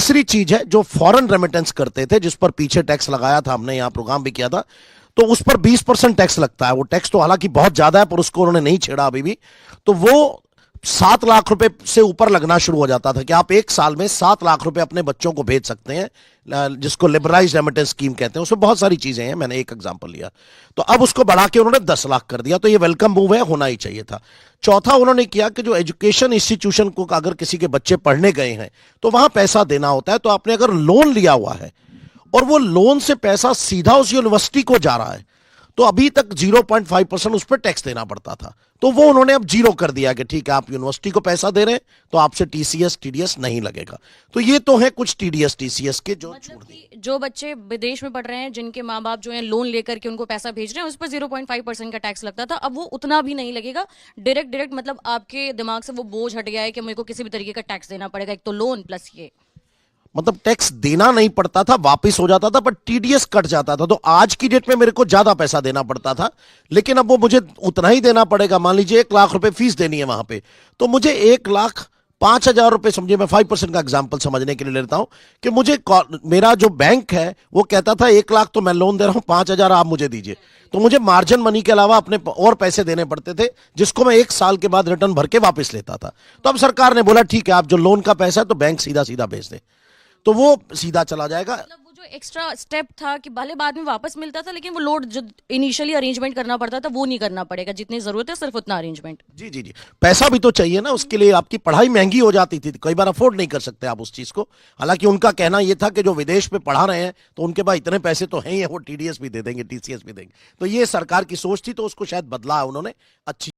तीसरी चीज है जो फॉरेन रेमिटेंस करते थे, जिस पर पीछे टैक्स लगाया था हमने, यहां प्रोग्राम भी किया था, तो उस पर 20% टैक्स लगता है। वो टैक्स तो हालांकि बहुत ज्यादा है, पर उसको उन्होंने नहीं छेड़ा अभी भी। तो वो 7 लाख रुपए से ऊपर लगना शुरू हो जाता था कि आप एक साल में 7 लाख रुपए अपने बच्चों को भेज सकते हैं, जिसको लिबरलाइज रेमिटेंस स्कीम कहते हैं। उसमें बहुत सारी चीजें हैं, मैंने एक एग्जांपल लिया। तो अब उसको बढ़ा के उन्होंने 10 लाख कर दिया। तो ये वेलकम मूव है, होना ही चाहिए था। चौथा उन्होंने किया कि जो एजुकेशन इंस्टीट्यूशन को अगर किसी के बच्चे पढ़ने गए हैं तो वहां पैसा देना होता है। तो आपने अगर लोन लिया हुआ है और वो लोन से पैसा सीधा उस यूनिवर्सिटी को जा रहा है, तो अभी तक 0.5% उस पर टैक्स देना पड़ता था। तो वो उन्होंने अब 0 कर दिया कि ठीक है, आप यूनिवर्सिटी को पैसा दे रहे हैं तो आपसे टीसीएस टीडीएस नहीं लगेगा। तो ये तो है कुछ टीडीएस टीसीएस के जो मतलब छोड़ दिए। कि जो बच्चे विदेश में पढ़ रहे हैं, जिनके माँ बाप जो है लोन लेकर के उनको पैसा भेज रहे हैं, उस पर 0.5% का टैक्स लगता था, अब वो उतना भी नहीं लगेगा। डायरेक्ट डायरेक्ट मतलब आपके दिमाग से वो बोझ हट गया है कि मेरे को किसी भी तरीके का टैक्स देना पड़ेगा, एक तो लोन प्लस ये। मतलब टैक्स देना नहीं पड़ता था, वापिस हो जाता था, पर टीडीएस कट जाता था। तो आज की डेट में मेरे को ज्यादा पैसा देना पड़ता था, लेकिन अब वो मुझे उतना ही देना पड़ेगा। मान लीजिए 1 लाख रुपए फीस देनी है वहां पे, तो मुझे 1,05,000 रुपए, समझिए मैं 5% का एग्जाम्पल समझने के लिए लेता हूं, कि मुझे मेरा जो बैंक है वो कहता था 1 लाख तो मैं लोन दे रहा हूं, 5,000 आप मुझे दीजिए। तो मुझे मार्जिन मनी के अलावा अपने और पैसे देने पड़ते थे, जिसको मैं 1 साल के बाद रिटर्न भर के वापस लेता था। तो अब सरकार ने बोला ठीक है, आप जो लोन का पैसा है तो बैंक सीधा सीधा भेज दे, तो वो सीधा चला जाएगा। मतलब वो जो एक्स्ट्रा स्टेप था कि भले बाद में वापस मिलता था, लेकिन वो लोड जो इनिशियली अरेंजमेंट करना पड़ता था वो नहीं करना पड़ेगा, जितनी जरूरत है सिर्फ उतना अरेंजमेंट। जी जी जी, पैसा भी तो चाहिए ना उसके लिए। आपकी पढ़ाई महंगी हो जाती थी, कई बार अफोर्ड नहीं कर सकते आप उस चीज को। हालांकि उनका कहना यह था कि जो विदेश में पढ़ा रहे हैं तो उनके पास इतने पैसे तो हैं ही, वो टीडीएस भी दे देंगे, टीसीएस भी देंगे। तो ये सरकार की सोच थी, तो उसको शायद बदला है उन्होंने। अच्छी